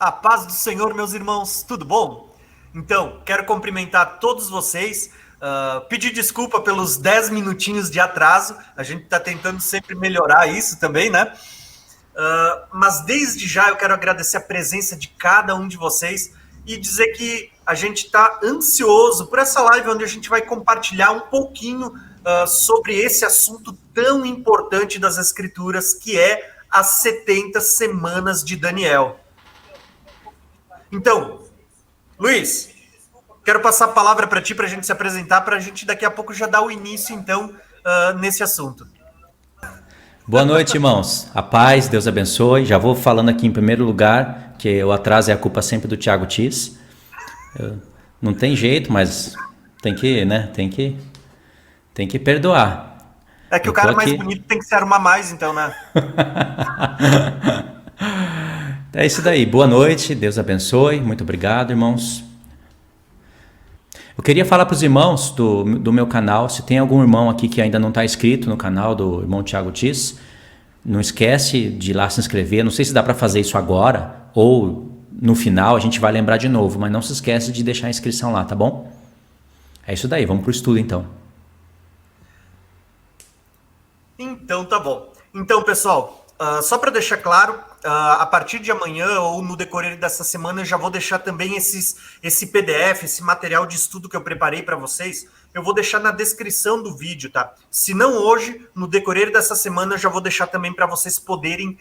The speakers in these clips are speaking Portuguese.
A paz do Senhor, meus irmãos, tudo bom? Então, quero cumprimentar todos vocês, pedir desculpa pelos 10 minutinhos de atraso, a gente está tentando sempre melhorar isso também, né? Mas desde já eu quero agradecer a presença de cada um de vocês e dizer que a gente está ansioso por essa live onde a gente vai compartilhar um pouquinho sobre esse assunto tão importante das Escrituras, que é as 70 semanas de Daniel. Então, Luiz, quero passar a palavra para ti para a gente se apresentar, para a gente daqui a pouco já dar o início, então, nesse assunto. Boa noite, irmãos. A paz, Deus abençoe. Já vou falando aqui em primeiro lugar que o atraso é a culpa sempre do Thiago Tis. Não tem jeito, mas tem que, né? Tem que perdoar. É que o cara mais bonito tem que se arrumar mais, então, né? É isso daí. Boa noite, Deus abençoe. Muito obrigado, irmãos. Eu queria falar para os irmãos do meu canal, se tem algum irmão aqui que ainda não está inscrito no canal do irmão Thiago Tis, não esquece de ir lá se inscrever. Não sei se dá para fazer isso agora ou no final a gente vai lembrar de novo, mas não se esquece de deixar a inscrição lá, tá bom? É isso daí, vamos pro estudo então. Então tá bom. Então, pessoal, só para deixar claro, a partir de amanhã ou no decorrer dessa semana eu já vou deixar também esse PDF, esse material de estudo que eu preparei para vocês, eu vou deixar na descrição do vídeo, tá? Se não hoje, no decorrer dessa semana eu já vou deixar também para vocês poderem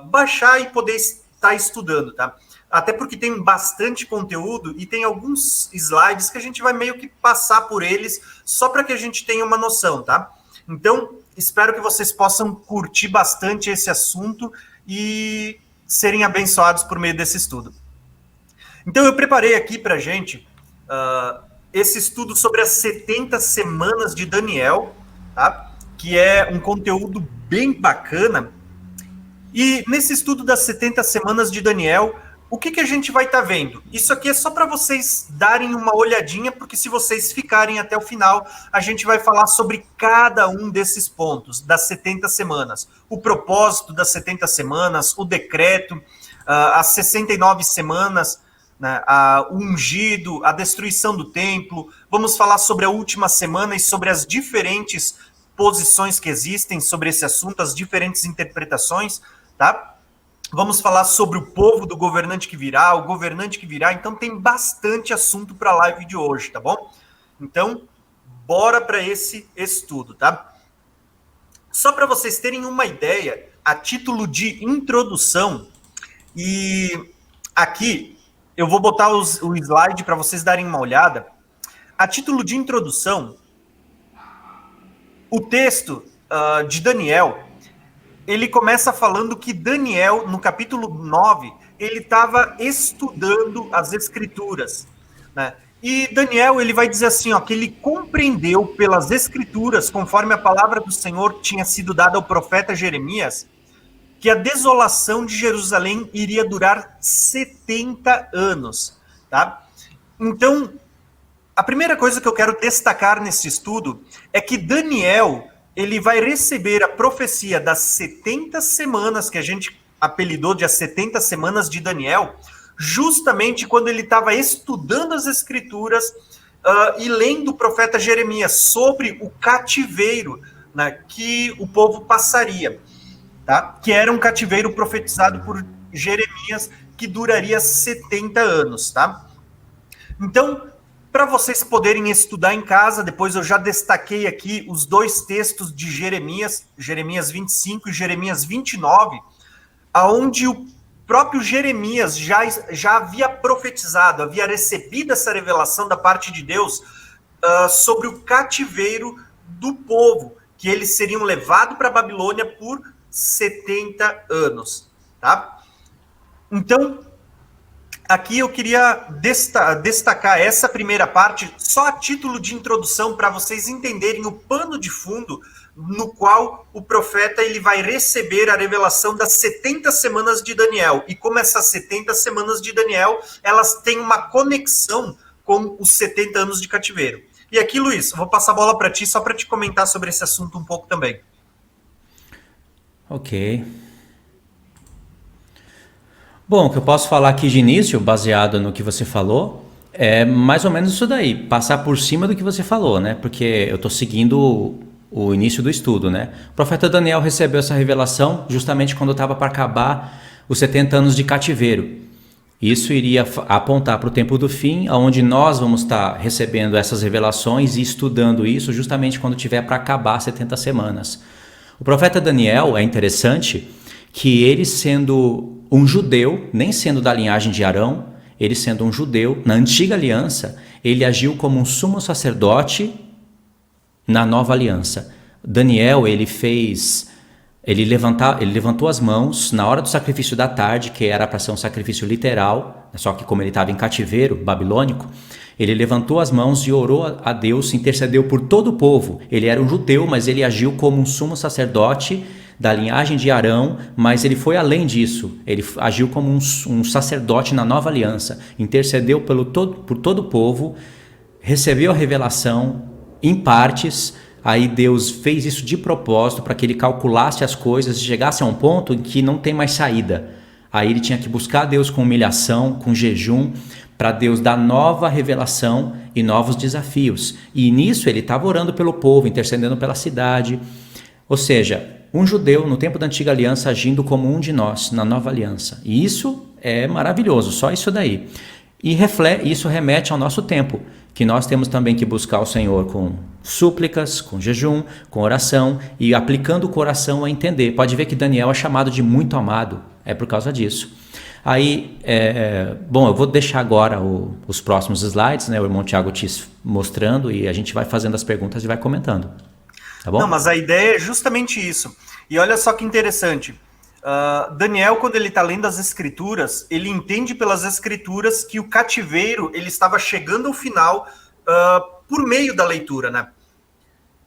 baixar e poder estar estudando, tá? Até porque tem bastante conteúdo e tem alguns slides que a gente vai meio que passar por eles só para que a gente tenha uma noção, tá? Então, espero que vocês possam curtir bastante esse assunto e serem abençoados por meio desse estudo. Então, eu preparei aqui para a gente esse estudo sobre as 70 semanas de Daniel, tá? Que é um conteúdo bem bacana. E nesse estudo das 70 semanas de Daniel, o que a gente vai estar vendo? Isso aqui é só para vocês darem uma olhadinha, porque se vocês ficarem até o final, a gente vai falar sobre cada um desses pontos, das 70 semanas. O propósito das 70 semanas, o decreto, as 69 semanas, né, o ungido, a destruição do templo. Vamos falar sobre a última semana e sobre as diferentes posições que existem sobre esse assunto, as diferentes interpretações, tá? Vamos falar sobre o povo do governante que virá, o governante que virá. Então tem bastante assunto para a live de hoje, tá bom? Então, bora para esse estudo, tá? Só para vocês terem uma ideia, a título de introdução, e aqui eu vou botar o slide para vocês darem uma olhada. A título de introdução, o texto de Daniel, ele começa falando que Daniel, no capítulo 9, ele estava estudando as escrituras, né? E Daniel, ele vai dizer assim, ó, que ele compreendeu pelas escrituras, conforme a palavra do Senhor tinha sido dada ao profeta Jeremias, que a desolação de Jerusalém iria durar 70 anos, tá? Então, a primeira coisa que eu quero destacar nesse estudo é que Daniel, ele vai receber a profecia das 70 semanas, que a gente apelidou de as 70 semanas de Daniel, justamente quando ele estava estudando as escrituras e lendo o profeta Jeremias sobre o cativeiro, né, que o povo passaria, tá? Que era um cativeiro profetizado por Jeremias que duraria 70 anos, tá? Então, para vocês poderem estudar em casa, depois eu já destaquei aqui os dois textos de Jeremias, Jeremias 25 e Jeremias 29, aonde o próprio Jeremias já havia profetizado, havia recebido essa revelação da parte de Deus sobre o cativeiro do povo, que eles seriam levados para a Babilônia por 70 anos, tá? Então, aqui eu queria destacar essa primeira parte só a título de introdução para vocês entenderem o pano de fundo no qual o profeta ele vai receber a revelação das 70 semanas de Daniel. E como essas 70 semanas de Daniel, elas têm uma conexão com os 70 anos de cativeiro. E aqui, Luiz, vou passar a bola para ti só para te comentar sobre esse assunto um pouco também. Ok. Bom, o que eu posso falar aqui de início, baseado no que você falou, é mais ou menos isso daí, passar por cima do que você falou, né? Porque eu estou seguindo o início do estudo, né? O profeta Daniel recebeu essa revelação justamente quando estava para acabar os 70 anos de cativeiro. Isso iria apontar para o tempo do fim, onde nós vamos estar recebendo essas revelações e estudando isso justamente quando tiver para acabar 70 semanas. O profeta Daniel é interessante que ele sendo um judeu, nem sendo da linhagem de Arão, ele sendo um judeu, na antiga aliança, ele agiu como um sumo sacerdote na nova aliança. Daniel, ele levantou as mãos na hora do sacrifício da tarde, que era para ser um sacrifício literal, só que como ele estava em cativeiro babilônico, ele levantou as mãos e orou a Deus, intercedeu por todo o povo. Ele era um judeu, mas ele agiu como um sumo sacerdote da linhagem de Arão, mas ele foi além disso. Ele agiu como um sacerdote na nova aliança, intercedeu por todo o povo, recebeu a revelação em partes. Aí Deus fez isso de propósito para que ele calculasse as coisas e chegasse a um ponto em que não tem mais saída. Aí ele tinha que buscar Deus com humilhação, com jejum, para Deus dar nova revelação e novos desafios. E nisso ele estava orando pelo povo, intercedendo pela cidade. Ou seja, um judeu no tempo da antiga aliança agindo como um de nós na nova aliança. E isso é maravilhoso, só isso daí. E isso remete ao nosso tempo, que nós temos também que buscar o Senhor com súplicas, com jejum, com oração e aplicando o coração a entender. Pode ver que Daniel é chamado de muito amado, é por causa disso. Aí, bom, eu vou deixar agora os próximos slides, né, o irmão Tiago te mostrando e a gente vai fazendo as perguntas e vai comentando. Tá bom? Não, mas a ideia é justamente isso. E olha só que interessante. Daniel, quando ele está lendo as escrituras, ele entende pelas escrituras que o cativeiro ele estava chegando ao final por meio da leitura, né?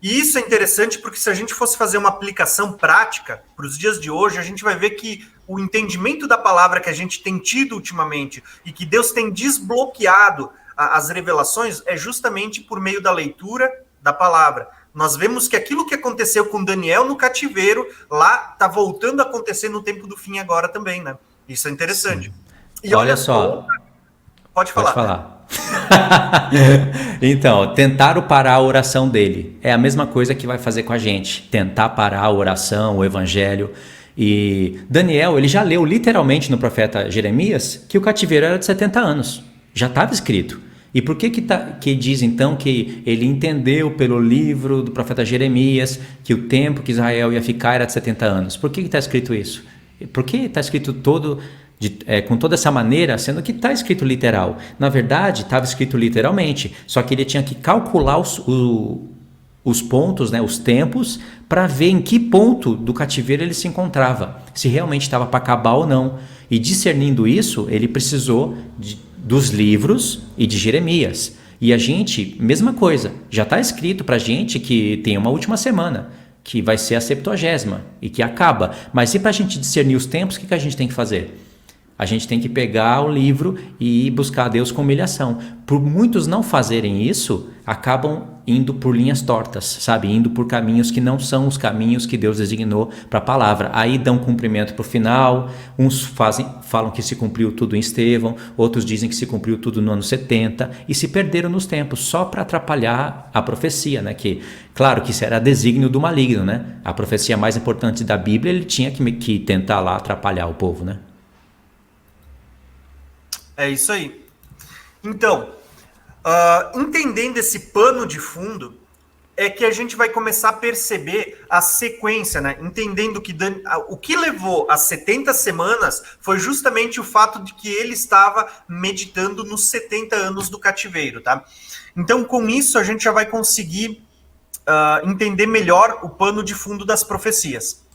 E isso é interessante porque se a gente fosse fazer uma aplicação prática para os dias de hoje, a gente vai ver que o entendimento da palavra que a gente tem tido ultimamente e que Deus tem desbloqueado as revelações é justamente por meio da leitura da palavra. Nós vemos que aquilo que aconteceu com Daniel no cativeiro, lá está voltando a acontecer no tempo do fim agora também, né? Isso é interessante. E olha só. Pode falar. Pode falar. Então, tentaram parar a oração dele. É a mesma coisa que vai fazer com a gente. Tentar parar a oração, o evangelho. E Daniel, ele já leu literalmente no profeta Jeremias que o cativeiro era de 70 anos. Já estava escrito. E por que diz então que ele entendeu pelo livro do profeta Jeremias que o tempo que Israel ia ficar era de 70 anos? Por que está escrito isso? Por que está escrito com toda essa maneira, sendo que está escrito literal? Na verdade, estava escrito literalmente, só que ele tinha que calcular os pontos, né, os tempos, para ver em que ponto do cativeiro ele se encontrava, se realmente estava para acabar ou não. E discernindo isso, ele precisou dos livros e de Jeremias. E a gente, mesma coisa, já está escrito para a gente que tem uma última semana, que vai ser a 70ª e que acaba. Mas e para a gente discernir os tempos, o que a gente tem que fazer? A gente tem que pegar o livro e buscar a Deus com humilhação. Por muitos não fazerem isso, acabam indo por linhas tortas, sabe? Indo por caminhos que não são os caminhos que Deus designou para a palavra. Aí dão cumprimento para o final, uns falam que se cumpriu tudo em Estevão, outros dizem que se cumpriu tudo no ano 70 e se perderam nos tempos, só para atrapalhar a profecia, né? Que, claro que isso era desígnio do maligno, né? A profecia mais importante da Bíblia, ele tinha que tentar lá atrapalhar o povo, né? É isso aí. Então, entendendo esse pano de fundo, é que a gente vai começar a perceber a sequência, né? Entendendo que o que levou as 70 semanas foi justamente o fato de que ele estava meditando nos 70 anos do cativeiro, tá? Então, com isso, a gente já vai conseguir entender melhor o pano de fundo das profecias.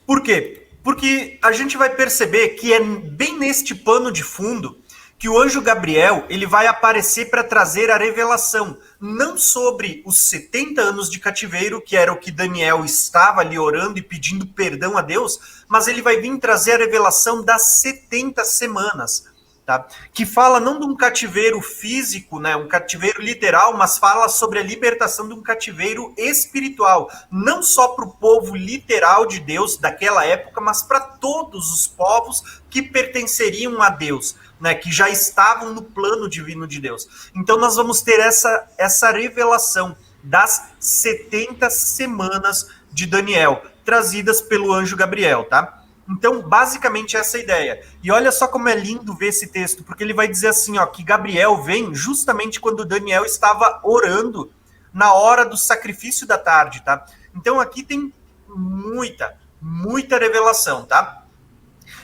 Por quê? Porque a gente vai perceber que é bem neste pano de fundo que o anjo Gabriel ele vai aparecer para trazer a revelação, não sobre os 70 anos de cativeiro, que era o que Daniel estava ali orando e pedindo perdão a Deus, mas ele vai vir trazer a revelação das 70 semanas. tá? Que fala não de um cativeiro físico, né, um cativeiro literal, mas fala sobre a libertação de um cativeiro espiritual, não só para o povo literal de Deus daquela época, mas para todos os povos que pertenceriam a Deus, né, que já estavam no plano divino de Deus. Então nós vamos ter essa revelação das 70 semanas de Daniel, trazidas pelo anjo Gabriel, tá? Então, basicamente, essa é a ideia. E olha só como é lindo ver esse texto, porque ele vai dizer assim, ó, que Gabriel vem justamente quando Daniel estava orando na hora do sacrifício da tarde, tá? Então, aqui tem muita revelação, tá?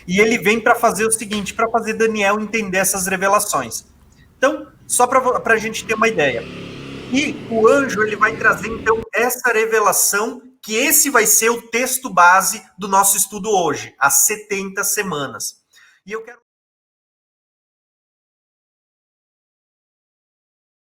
E ele vem para fazer o seguinte, para fazer Daniel entender essas revelações. Então, só para a gente ter uma ideia. E o anjo ele vai trazer, então, essa revelação, que esse vai ser o texto base do nosso estudo hoje, as 70 semanas. E eu quero